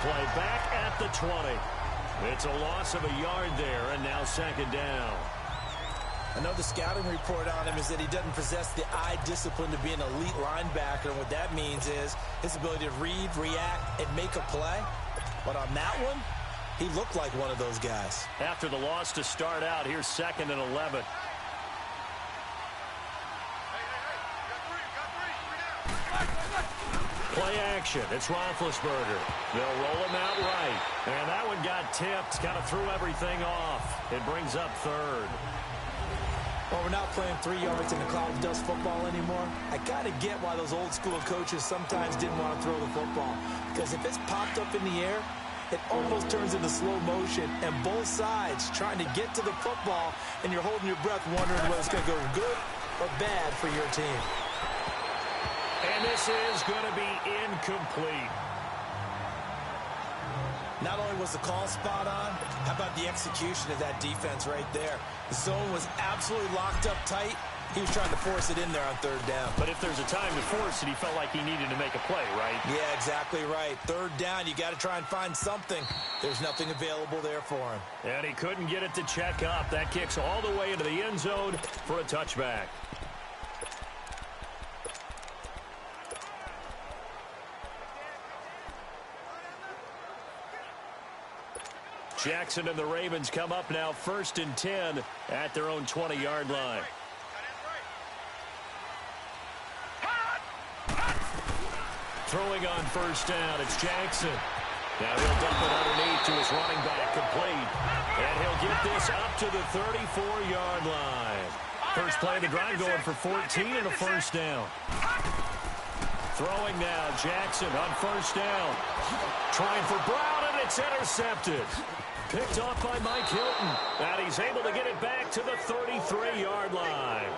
play back at the 20. It's a loss of a yard there, and now second down. I know the scouting report on him is that he doesn't possess the eye discipline to be an elite linebacker, and what that means is his ability to read, react, and make a play. But on that one, he looked like one of those guys. After the loss to start out, here's 2nd and 11. Play action. It's Roethlisberger. They'll roll him out right. And that one got tipped. Kind of threw everything off. It brings up 3rd. Well, we're not playing 3 yards in the cloud of dust football anymore. I kind of get why those old school coaches sometimes didn't want to throw the football. Because if it's popped up in the air, it almost turns into slow motion. And both sides trying to get to the football, and you're holding your breath wondering whether it's going to go good or bad for your team. And this is going to be incomplete. Not only was the call spot on, how about the execution of that defense right there? The zone was absolutely locked up tight. He was trying to force it in there on 3rd down. But if there's a time to force it, he felt like he needed to make a play, right? Yeah, exactly right. 3rd down, you got to try and find something. There's nothing available there for him. And he couldn't get it to check up. That kicks all the way into the end zone for a touchback. Jackson and the Ravens come up now 1st and 10 at their own 20-yard line. Throwing on 1st down, it's Jackson. Now he'll dump it underneath to his running back, complete. And he'll get this up to the 34-yard line. First play of the drive going for 14 and a 1st down. Throwing now, Jackson on 1st down. Trying for Brown, and it's intercepted. Picked off by Mike Hilton. And he's able to get it back to the 33-yard line.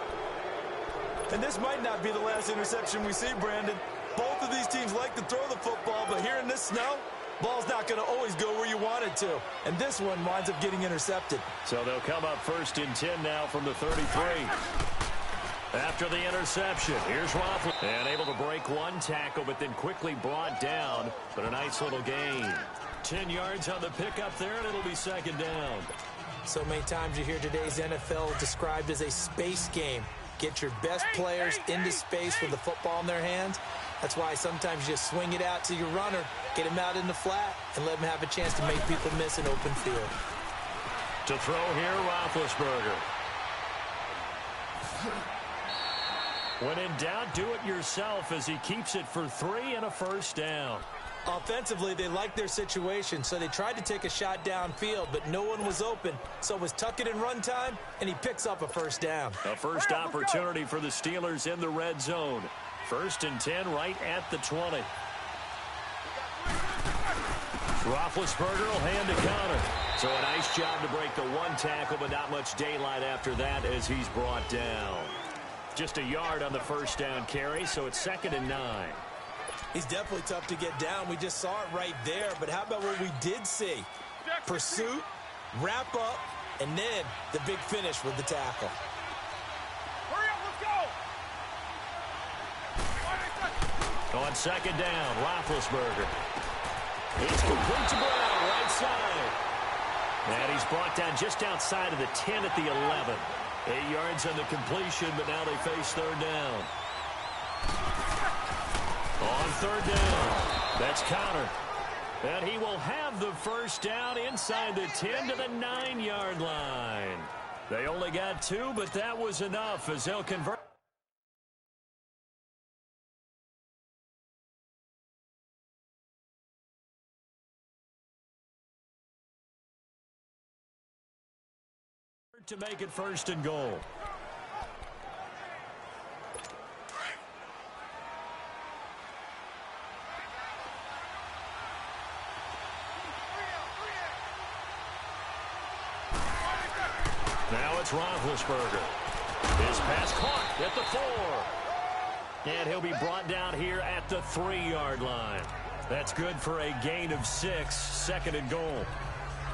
And this might not be the last interception we see, Brandon. Both of these teams like to throw the football, but here in this snow, ball's not going to always go where you want it to. And this one winds up getting intercepted. So they'll come up 1st and 10 now from the 33. After the interception, here's Roethlisberger. And able to break one tackle, but then quickly brought down. But a nice little gain. 10 yards on the pickup there, and it'll be 2nd down. So many times you hear today's NFL described as a space game. Get your best players into space with the football in their hands. That's why sometimes you just swing it out to your runner, get him out in the flat, and let him have a chance to make people miss an open field. To throw here, Roethlisberger. When in doubt, do it yourself as he keeps it for 3 and a 1st down. Offensively, they liked their situation, so they tried to take a shot downfield, but no one was open. So it was tuck it and run time, and he picks up a 1st down. A first opportunity for the Steelers in the red zone. 1st and 10 right at the 20. Roethlisberger will hand to Connor. So a nice job to break the one tackle, but not much daylight after that as he's brought down. Just a yard on the 1st down carry, so it's 2nd and 9. He's definitely tough to get down. We just saw it right there. But how about what we did see? Pursuit, wrap up, and then the big finish with the tackle. Hurry up, let's go! On 2nd down, Roethlisberger. It's complete to Brown, right side. And he's brought down just outside of the 10 at the 11. 8 yards on the completion, but now they face 3rd down. On 3rd down, that's Connor. And he will have the 1st down inside the 10 to the 9-yard line. They only got 2, but that was enough as they'll convert. To make it 1st and goal. Now it's Roethlisberger. His pass caught at the 4. And he'll be brought down here at the 3-yard line. That's good for a gain of 6, 2nd and goal.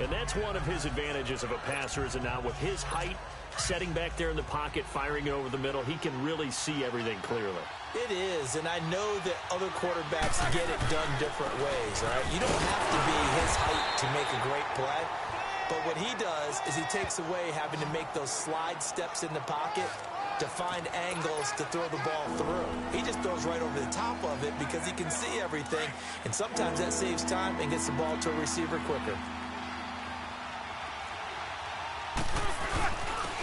And that's one of his advantages of a passer, is it not? With his height, setting back there in the pocket, firing it over the middle, he can really see everything clearly. It is, and I know that other quarterbacks get it done different ways, all right? You don't have to be his height to make a great play, but what he does is he takes away having to make those slide steps in the pocket to find angles to throw the ball through. He just throws right over the top of it because he can see everything, and sometimes that saves time and gets the ball to a receiver quicker.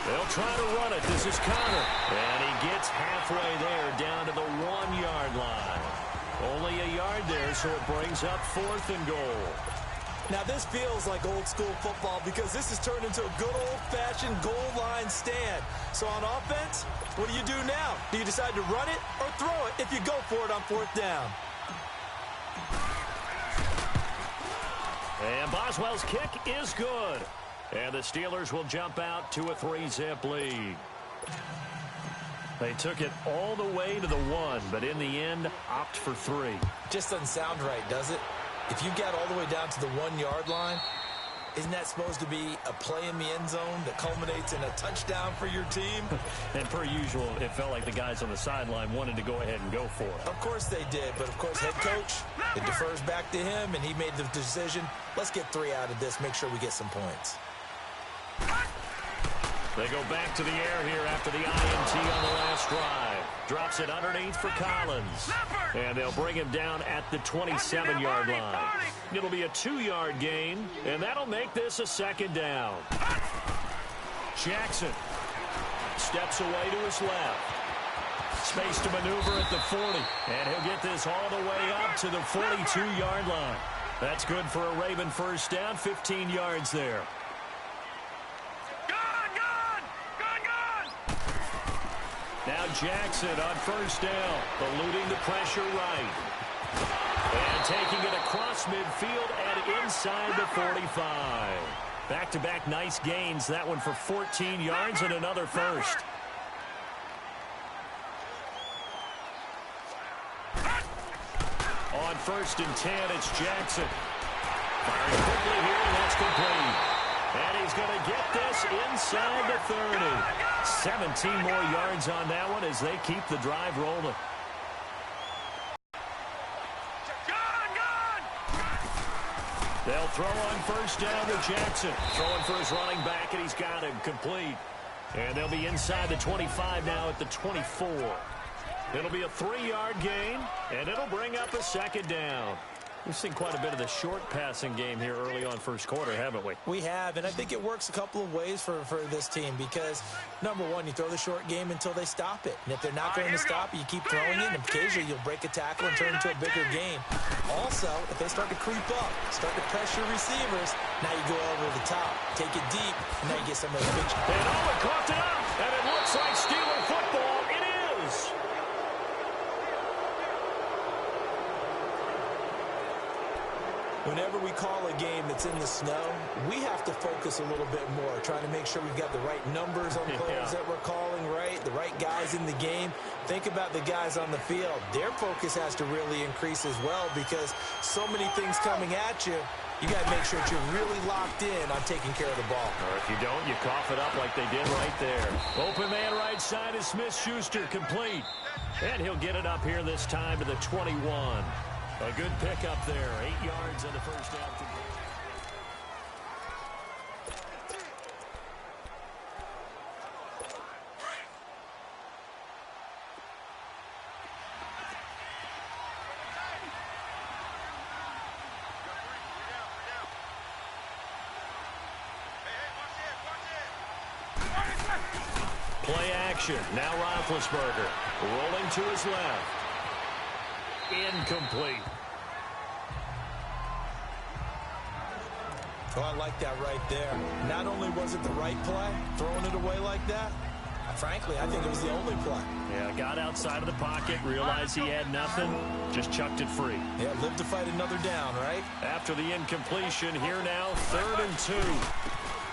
They'll try to run it. This is Connor. And he gets halfway there down to the 1-yard line. Only a yard there, so it brings up 4th and goal. Now, this feels like old-school football because this has turned into a good old-fashioned goal line stand. So on offense, what do you do now? Do you decide to run it or throw it if you go for it on 4th down? And Boswell's kick is good. And the Steelers will jump out to a 3-zip lead. They took it all the way to the 1, but in the end, opt for 3. Just doesn't sound right, does it? If you get all the way down to the 1-yard line, isn't that supposed to be a play in the end zone that culminates in a touchdown for your team? And per usual, it felt like the guys on the sideline wanted to go ahead and go for it. Of course they did, but of course head coach, it defers back to him, and he made the decision, let's get 3 out of this, make sure we get some points. They go back to the air here after the INT on the last drive. Drops it underneath for Collins. And they'll bring him down at the 27-yard line. It'll be a 2-yard gain, and that'll make this a 2nd down. Jackson steps away to his left. Space to maneuver at the 40. And he'll get this all the way up to the 42-yard line. That's good for a Raven 1st down, 15 yards there. Now Jackson on 1st down, eluding the pressure right. And taking it across midfield and inside the 45. Back-to-back nice gains. That one for 14 yards and another 1st. On 1st and 10, it's Jackson. Firing quickly here, and that's complete. And he's going to get this inside the 30. 17 more yards on that one as they keep the drive rolling. They'll throw on 1st down to Jackson. Throwing for his running back, and he's got him complete. And they'll be inside the 25 now at the 24. It'll be a 3-yard gain, and it'll bring up a 2nd down. We've seen quite a bit of the short passing game here early on 1st quarter, haven't we? We have, and I think it works a couple of ways for this team because, number one, you throw the short game until they stop it. And if they're not going to stop it, you keep throwing it, and occasionally you'll break a tackle and turn it into a bigger game. Also, if they start to creep up, start to pressure receivers, now you go over the top, take it deep, and now you get some of the big... And Owen caught it up, and it looks like Steeler football. It is! Whenever we call a game that's in the snow, we have to focus a little bit more, trying to make sure we've got the right numbers on players that we're calling, right? The right guys in the game. Think about the guys on the field. Their focus has to really increase as well because so many things coming at you. You got to make sure that you're really locked in on taking care of the ball. Or if you don't, you cough it up like they did right there. Open man right side is Smith-Schuster, complete. And he'll get it up here this time to the 21. A good pickup there. 8 yards on the 1st down. Play action. Now Roethlisberger rolling to his left. Incomplete. Oh, I like that right there. Not only was it the right play, throwing it away like that, frankly, I think it was the only play. Yeah, got outside of the pocket, realized he had nothing, just chucked it free. Yeah, lived to fight another down, right? After the incompletion, here now, 3rd and 2.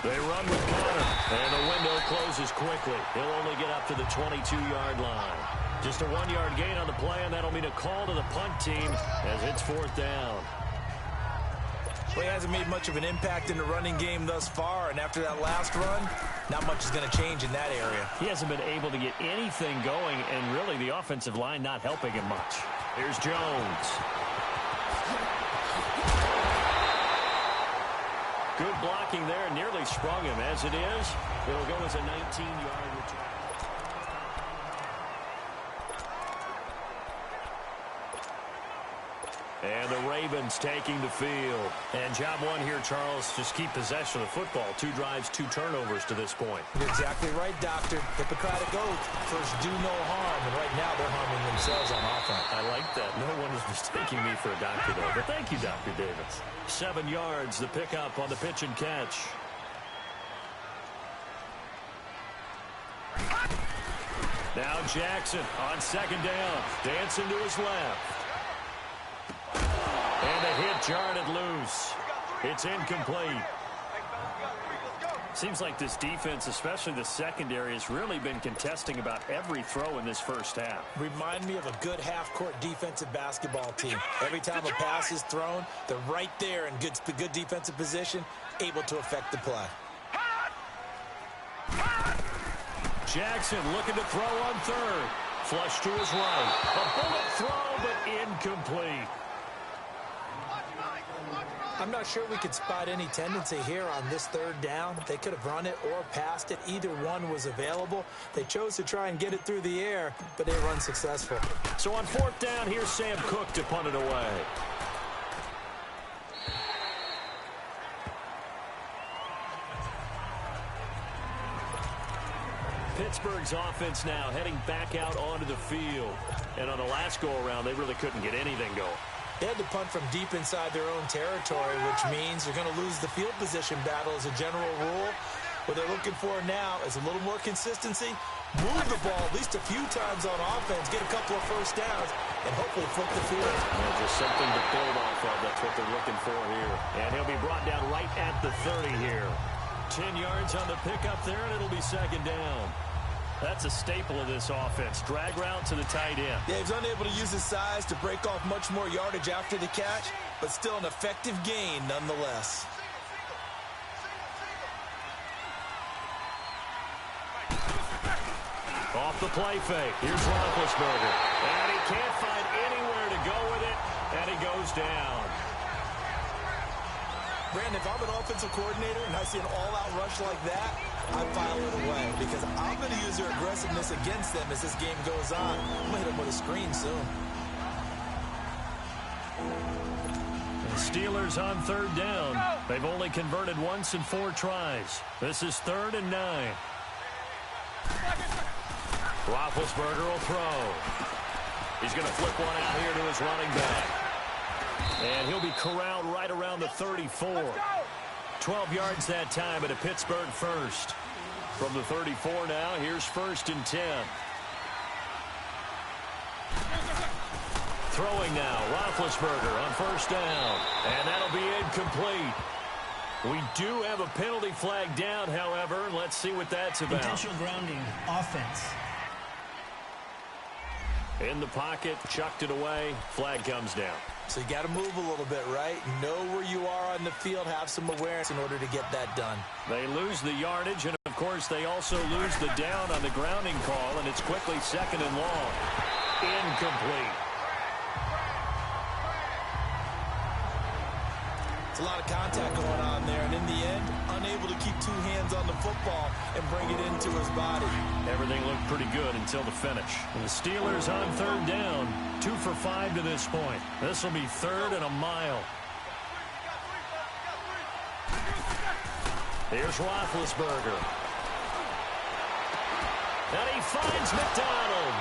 They run with Connor, and the window closes quickly. He'll only get up to the 22-yard line. Just a 1-yard gain on the play, and that'll mean a call to the punt team as it's 4th down. Well, he hasn't made much of an impact in the running game thus far, and after that last run, not much is going to change in that area. He hasn't been able to get anything going, and really the offensive line not helping him much. Here's Jones. Good blocking there, nearly sprung him. As it is, it'll go as a 19-yard return. And the Ravens taking the field. And job one here, Charles, just keep possession of the football. 2 drives, 2 turnovers to this point. You're exactly right, Doctor. Hippocratic oath. First, do no harm. And right now, they're harming themselves on offense. I like that. No one is mistaking me for a doctor, though. But thank you, Dr. Davis. 7 yards, the pickup on the pitch and catch. Now Jackson on second down. Dancing to his left. And the hit jarred it loose. It's incomplete. Seems like this defense, especially the secondary, has really been contesting about every throw in this first half. Remind me of a good half-court defensive basketball team. Every time a pass is thrown, they're right there in good defensive position, able to affect the play. Jackson looking to throw on third. Flush to his right. A bullet throw, but incomplete. I'm not sure we could spot any tendency here on this third down. They could have run it or passed it. Either one was available. They chose to try and get it through the air, but they were unsuccessful. So on 4th down, here's Sam Cook to punt it away. Pittsburgh's offense now heading back out onto the field. And on the last go-around, they really couldn't get anything going. They had to punt from deep inside their own territory, which means you're going to lose the field position battle as a general rule. What they're looking for now is a little more consistency, move the ball at least a few times on offense, get a couple of first downs, and hopefully flip the field. Yeah, just something to build off of. That's what they're looking for here. And he'll be brought down right at the 30 here. 10 yards on the pickup there, and it'll be second down. That's a staple of this offense. Drag route to the tight end. Yeah, he's unable to use his size to break off much more yardage after the catch, but still an effective gain nonetheless. Off the play fake. Here's Roethlisberger. And he can't find anywhere to go with it, and he goes down. Brandon, if I'm an offensive coordinator and I see an all-out rush like that, I file it away because I'm going to use their aggressiveness against them as this game goes on. I'm going to hit them with a screen soon. The Steelers on 3rd down. They've only converted once in 4 tries. This is 3rd and 9. Roethlisberger will throw. He's going to flip one out here to his running back. And he'll be corralled right around the 34. 12 yards that time at a Pittsburgh first. From the 34 now, here's 1st and 10. Throwing now, Roethlisberger on 1st down. And that'll be incomplete. We do have a penalty flag down, however. Let's see what that's about. Intentional grounding, offense. In the pocket, chucked it away. Flag comes down. So you got to move a little bit, right? Know where you are on the field, have some awareness in order to get that done. They lose the yardage, and of course they also lose the down on the grounding call, and it's quickly 2nd and long. Incomplete. It's a lot of contact going on there, and in the end, unable to keep 2 hands on the football and bring it into his body. Everything looked pretty good until the finish. And the Steelers on 3rd down, 2 for 5 to this point. This will be 3rd and a mile. Here's Roethlisberger. And he finds McDonald.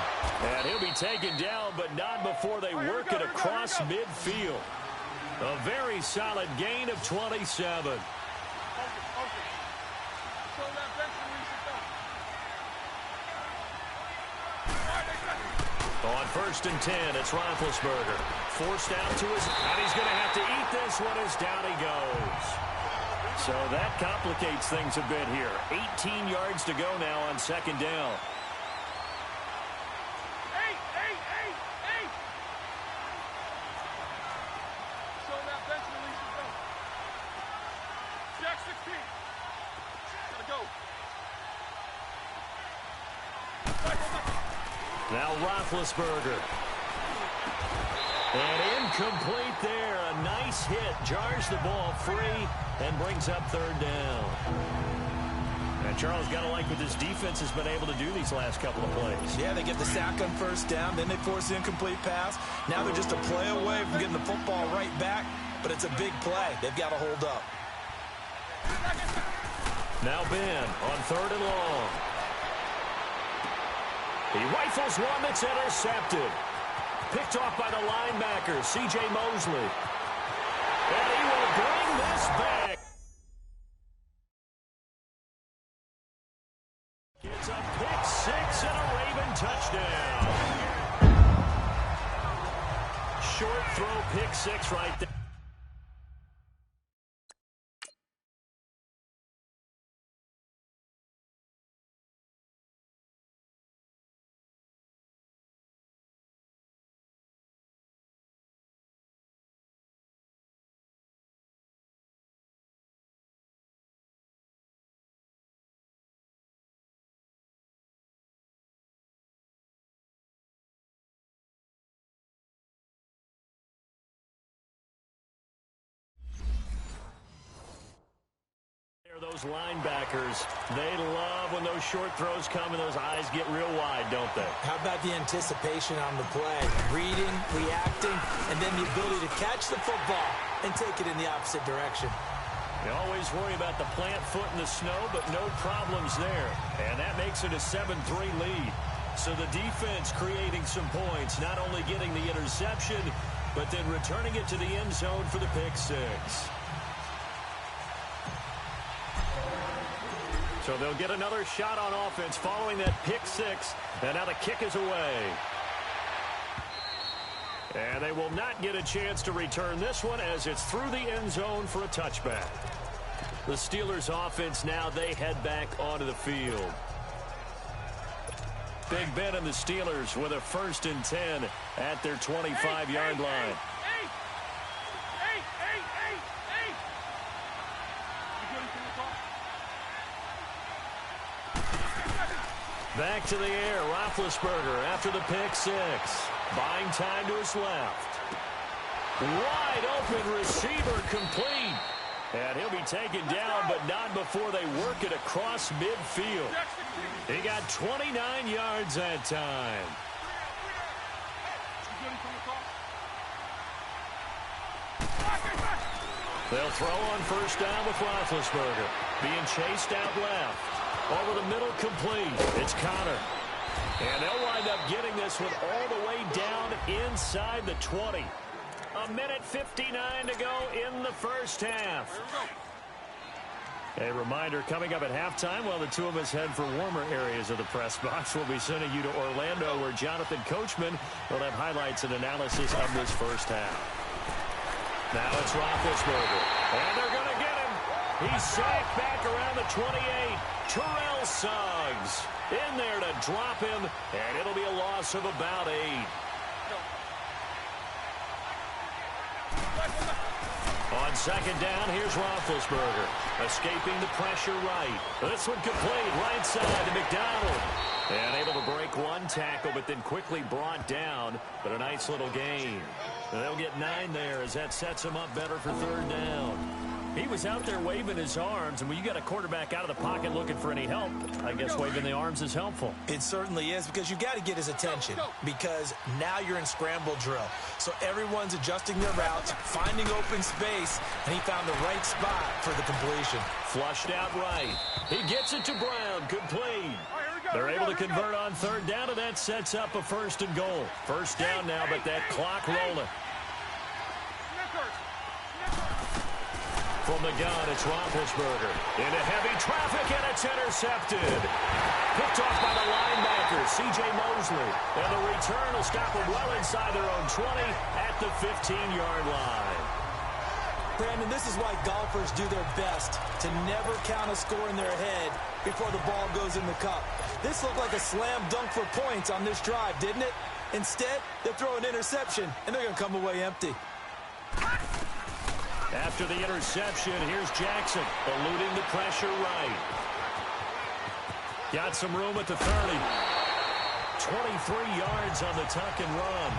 And he'll be taken down, but not before they work it across midfield. A very solid gain of 27. On 1st and 10, it's Roethlisberger. Forced out to his, and he's going to have to eat this one as down he goes. So that complicates things a bit here. 18 yards to go now on 2nd down. Gotta go. Now Roethlisberger. And incomplete there. A nice hit. Jars the ball free and brings up third down. And Charles, got to like what this defense has been able to do these last couple of plays. Yeah, they get the sack on first down. Then they force the incomplete pass. Now they're just a play away from getting the football right back. But it's a big play. They've got to hold up. Now Ben on third and long. He rifles one that's intercepted. Picked off by the linebacker, C.J. Mosley. And he will bring this back. It's a pick six and a Raven touchdown. Short throw, pick six right there. Those linebackers, they love when those short throws come and those eyes get real wide, don't they? How about the anticipation on the play? Reading, reacting, and then the ability to catch the football and take it in the opposite direction. You always worry about the plant foot in the snow, but no problems there. And that makes it a 7-3 lead. So the defense creating some points, not only getting the interception, but then returning it to the end zone for the pick six. So they'll get another shot on offense following that pick six. And now the kick is away. And they will not get a chance to return this one as it's through the end zone for a touchback. The Steelers offense now, they head back onto the field. Big Ben and the Steelers with a 1st and 10 at their 25-yard line. Back to the air, Roethlisberger after the pick six. Buying time to his left. Wide open receiver complete. And he'll be taken down, but not before they work it across midfield. He got 29 yards that time. They'll throw on first down with Roethlisberger. Being chased out left. Over the middle, complete. It's Connor. And they'll wind up getting this one all the way down inside the 20. A minute 59 to go in the first half. A reminder coming up at halftime while the two of us head for warmer areas of the press box. We'll be sending you to Orlando where Jonathan Coachman will have highlights and analysis of this first half. Now it's Roethlisberger. And they're going to get him. He's sacked back around the 28. Terrell Suggs in there to drop him, and it'll be a loss of about 8. On second down, here's Roethlisberger. Escaping the pressure right. This one complete right side to McDonald. And able to break one tackle, but then quickly brought down. But a nice little gain. They'll get 9 there as that sets him up better for third down. He was out there waving his arms, and when you got a quarterback out of the pocket looking for any help, I guess waving the arms is helpful. It certainly is, because you got to get his attention, because now you're in scramble drill. So everyone's adjusting their routes, finding open space, and he found the right spot for the completion. Flushed out right. He gets it to Brown, complete. They're able to convert on third down, and that sets up a 1st and goal. First down now, but that clock rolling. From the gun, it's Roethlisberger. Into heavy traffic, and it's intercepted. Picked off by the linebacker, C.J. Mosley. And the return will stop them well inside their own 20 at the 15-yard line. Brandon, this is why golfers do their best to never count a score in their head before the ball goes in the cup. This looked like a slam dunk for points on this drive, didn't it? Instead, they throw an interception, and they're going to come away empty. After the interception, here's Jackson, eluding the pressure right. Got some room at the 30. 23 yards on the tuck and run.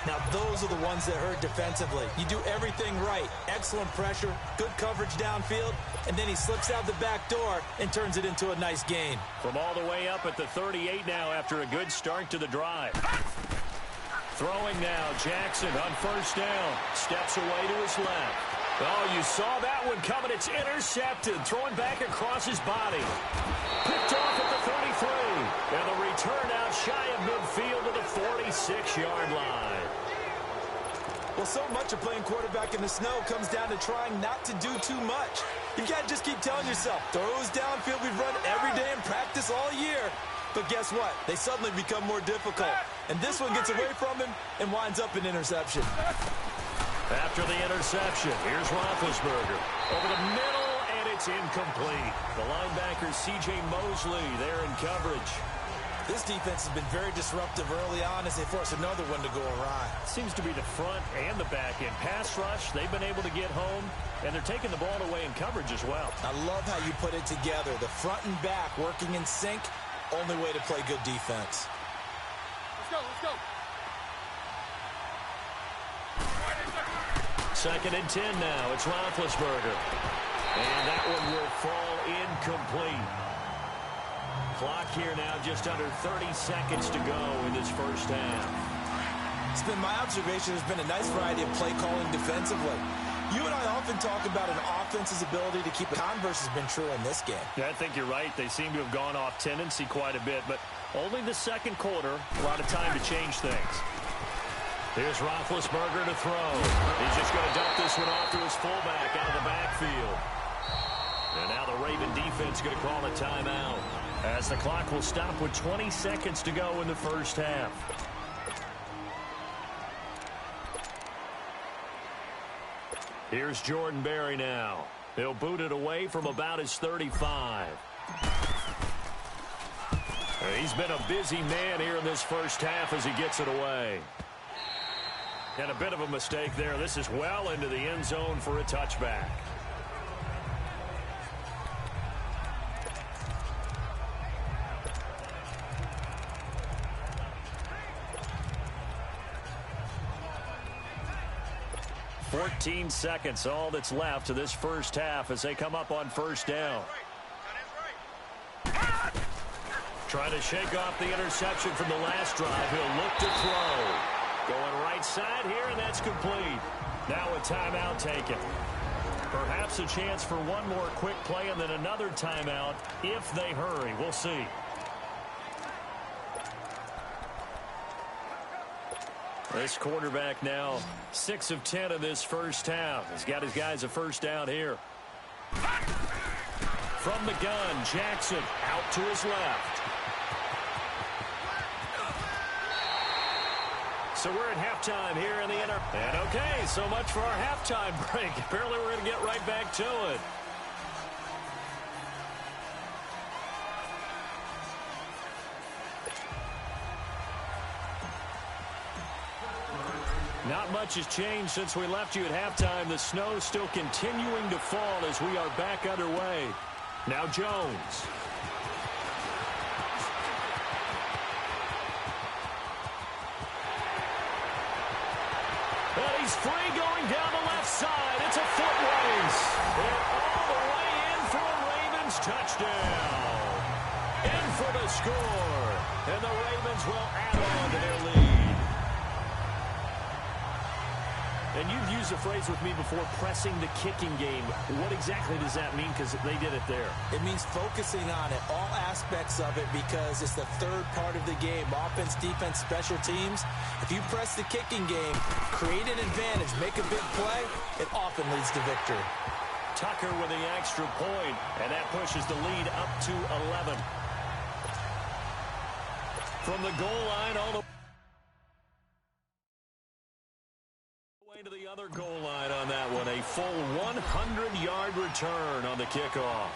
Now, those are the ones that hurt defensively. You do everything right. Excellent pressure, good coverage downfield, and then he slips out the back door and turns it into a nice gain. From all the way up at the 38 now after a good start to the drive. Throwing now, Jackson on first down. Steps away to his left. Oh, you saw that one coming. It's intercepted. Throwing back across his body. Picked off at the 33. And the return out shy of midfield to the 46-yard line. Well, so much of playing quarterback in the snow comes down to trying not to do too much. You've got to just keep telling yourself, throws downfield we've run every day in practice all year. But guess what? They suddenly become more difficult. And this one gets away from him and winds up an interception. After the interception, here's Roethlisberger. Over the middle, and it's incomplete. The linebacker, C.J. Mosley, there in coverage. This defense has been very disruptive early on as they force another one to go awry. Seems to be the front and the back end. Pass rush, they've been able to get home, and they're taking the ball away in coverage as well. I love how you put it together. The front and back working in sync, only way to play good defense. Let's go, let's go. Second and 10 now. It's Roethlisberger. And that one will fall incomplete. Clock here now just under 30 seconds to go in this first half. It's been my observation there's been a nice variety of play calling defensively. You and I often talk about an offense's ability to keep it. Converse has been true in this game. Yeah, I think you're right. They seem to have gone off tendency quite a bit, but only the second quarter, a lot of time to change things. Here's Roethlisberger to throw. He's just going to dump this one off to his fullback out of the backfield. And now the Raven defense going to call a timeout as the clock will stop with 20 seconds to go in the first half. Here's Jordan Berry now. He'll boot it away from about his 35. He's been a busy man here in this first half as he gets it away. And a bit of a mistake there. This is well into the end zone for a touchback. $14 seconds, all that's left to this first half as they come up on first down. Trying to shake off the interception from the last drive. He'll look to throw. Going right side here, and that's complete. Now a timeout taken. Perhaps a chance for one more quick play and then another timeout if they hurry. We'll see. This quarterback now 6 of 10 in this first half. He's got his guys a first down here. From the gun, Jackson out to his left. So we're at halftime here in the inner. And okay, so much for our halftime break. Apparently we're going to get right back to it. Not much has changed since we left you at halftime. The snow still continuing to fall as we are back underway. Now Jones. And he's free going down the left side. It's a foot race. And all the way in for a Ravens touchdown. In for the score. And the Ravens will add on to their lead. And you've used the phrase with me before, pressing the kicking game. What exactly does that mean? Because they did it there. It means focusing on it, all aspects of it, because it's the third part of the game. Offense, defense, special teams. If you press the kicking game, create an advantage, make a big play, it often leads to victory. Tucker with the extra point, and that pushes the lead up to 11. From the goal line all the to the other goal line on that one. A full 100-yard return on the kickoff.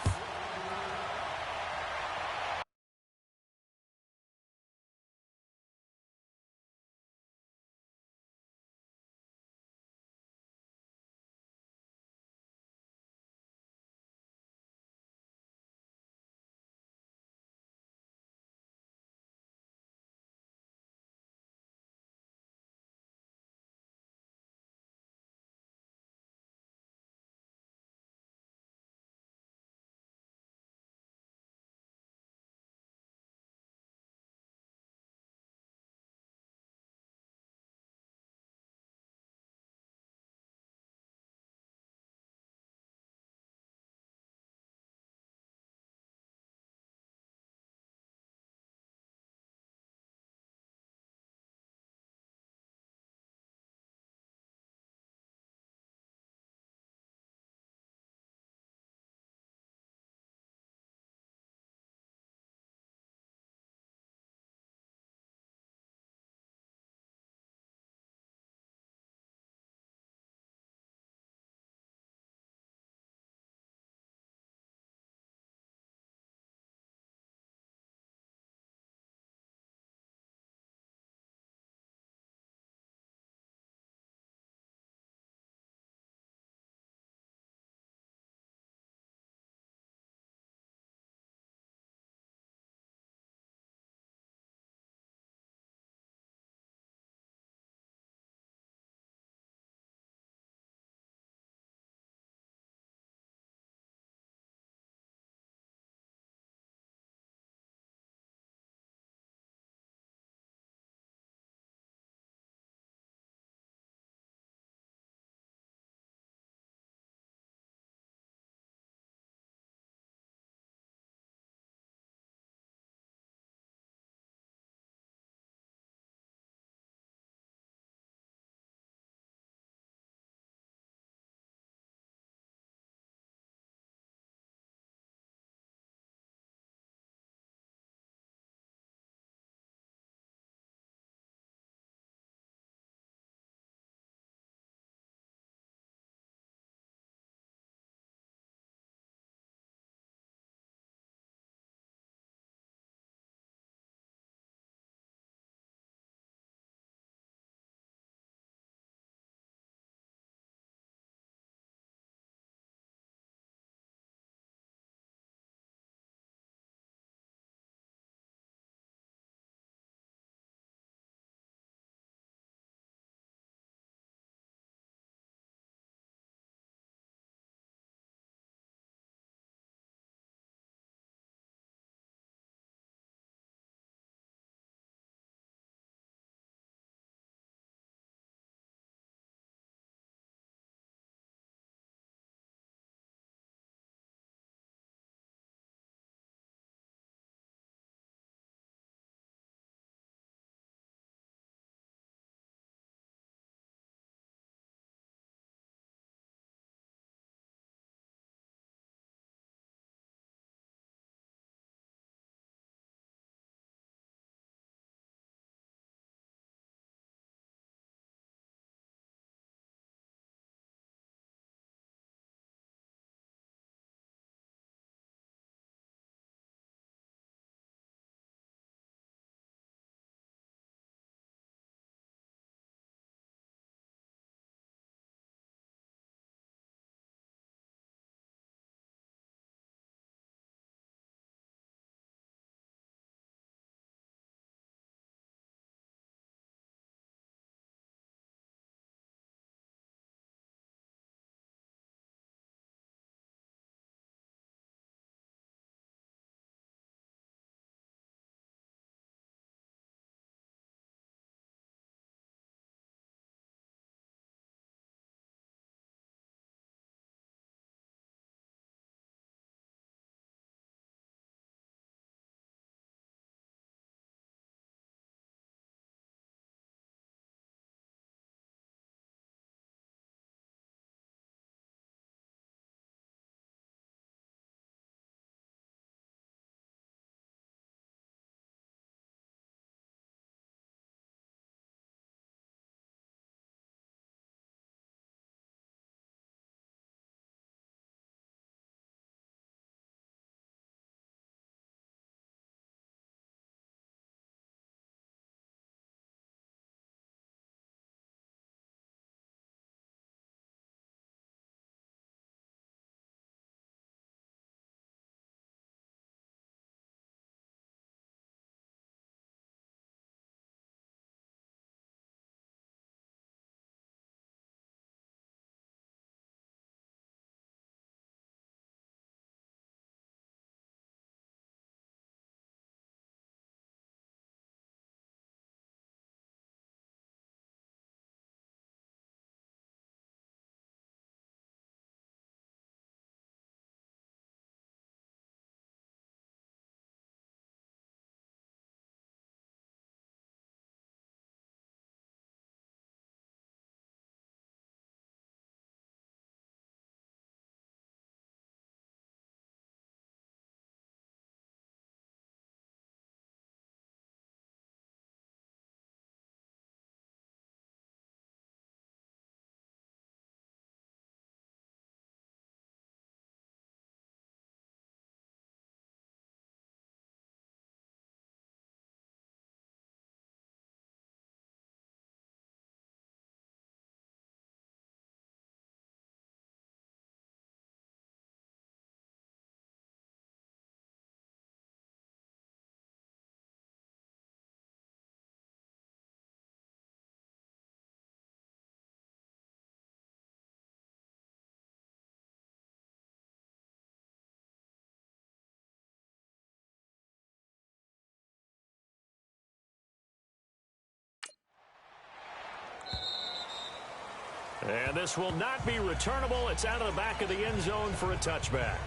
And this will not be returnable. It's out of the back of the end zone for a touchback.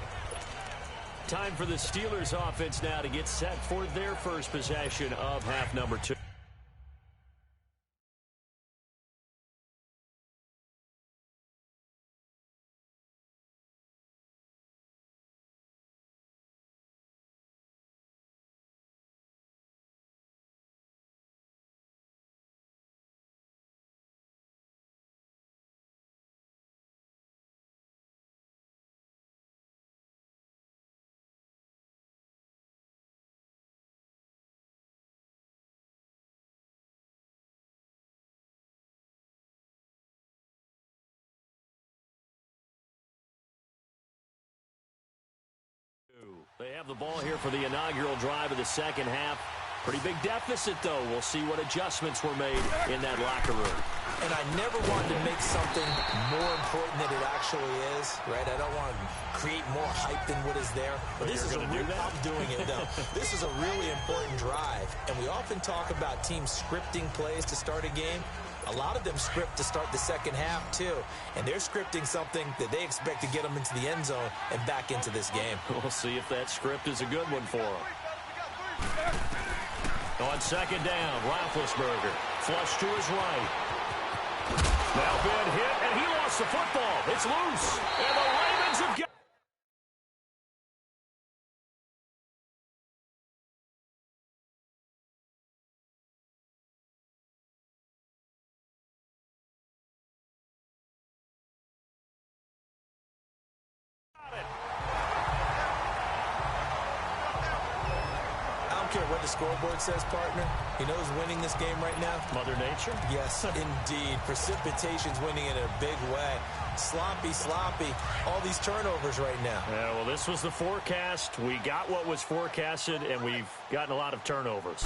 Time for the Steelers offense now to get set for their first possession of half number 2. They have the ball here for the inaugural drive of the second half. Pretty big deficit, though. We'll see what adjustments were made in that locker room. And I never wanted to make something more important than it actually is, right? I don't want to create more hype than what is there. But this is I'm doing it, though. This is a really important drive. And we often talk about teams scripting plays to start a game. A lot of them script to start the second half, too. And they're scripting something that they expect to get them into the end zone and back into this game. We'll see if that script is a good one for them. On second down, Roethlisberger. Flush to his right. Now been hit, and he lost the football. It's loose. And the Ravens have got what the scoreboard says, partner. You know who's winning this game right now? Mother Nature? Yes, indeed. Precipitation's winning in a big way. Sloppy, all these turnovers right now. Yeah, well, this was the forecast. We got what was forecasted, and we've gotten a lot of turnovers.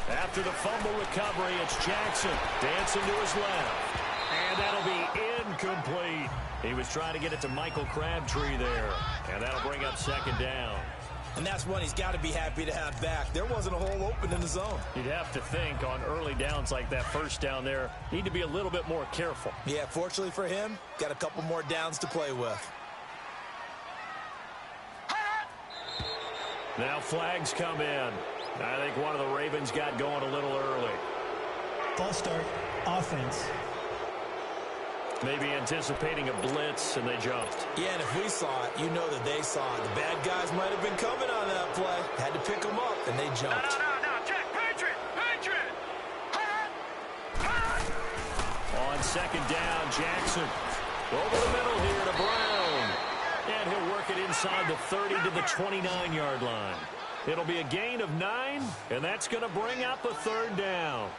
After the fumble recovery, it's Jackson dancing to his left. And that'll be incomplete. He was trying to get it to Michael Crabtree there. And that'll bring up second down. And that's one he's got to be happy to have back. There wasn't a hole open in the zone. You'd have to think on early downs like that first down there, need to be a little bit more careful. Yeah, fortunately for him, got a couple more downs to play with. Now flags come in. I think one of the Ravens got going a little early. False start, offense. Maybe anticipating a blitz, and they jumped. Yeah, and if we saw it, you know that they saw it. The bad guys might have been coming on that play. Had to pick them up, and they jumped. No, check, Patriot! On second down, Jackson. Over the middle here to Brown. And he'll work it inside the 30 to the 29-yard line. It'll be a gain of 9, and that's going to bring up a third down.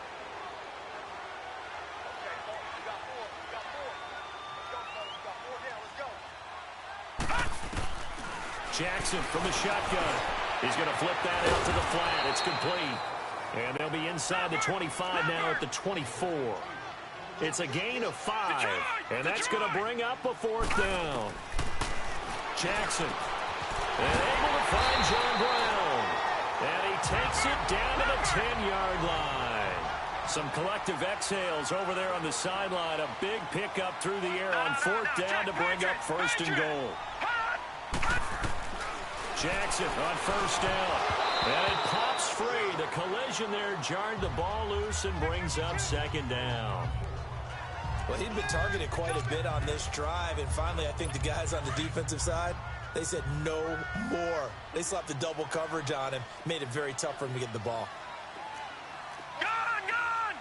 Jackson from the shotgun. He's going to flip that out to the flat. It's complete. And they'll be inside the 25 now at the 24. It's a gain of 5. And that's going to bring up a fourth down. Jackson. And able to find John Brown. And he takes it down to the 10-yard line. Some collective exhales over there on the sideline. A big pickup through the air on fourth down to bring up first and goal. Jackson on first down. And it pops free. The collision there jarred the ball loose and brings up second down. Well, he'd been targeted quite a bit on this drive, and finally I think the guys on the defensive side, they said no more. They slapped the double coverage on him, made it very tough for him to get the ball. Gun!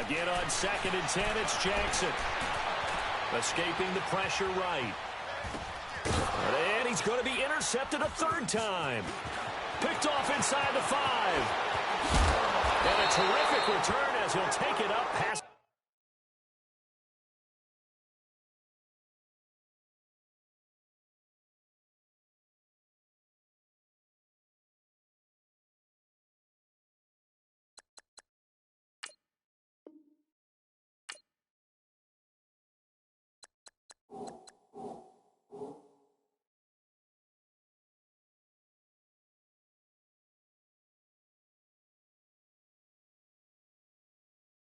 Again on second and 10, it's Jackson. Escaping the pressure right. And he's going to be intercepted a third time. Picked off inside the 5. And a terrific return as he'll take it up past